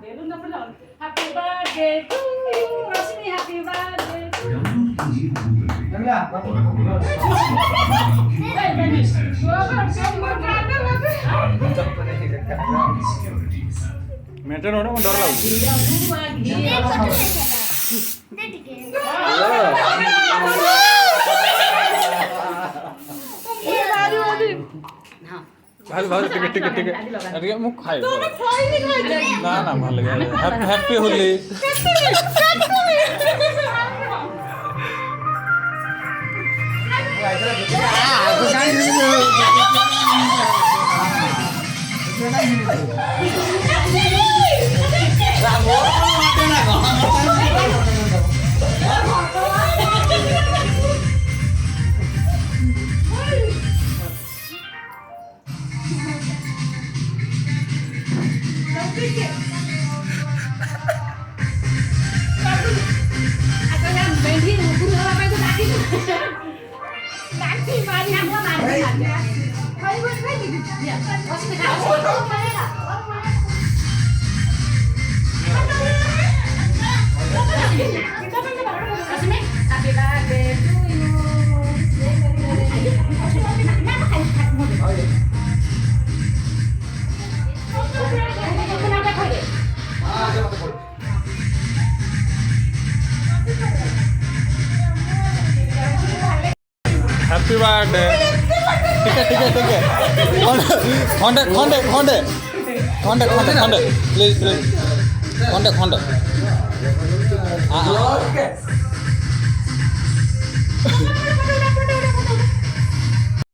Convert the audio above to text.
Happy birthday to you, Rosmi. Happy birthday to you. Maintain होने में डर लगता ভাই ভাই টিকে টিকে টিকে টিকে মুখ খাই না না ভালো লাগে হ্যাপি হোলি हैप्पी बर्थडे ठीक है ठीक है ठीक है खंडे खंडे खंडे खंडे खंडे खंडे प्लीज प्लीज खंडे खंडे हाँ हाँ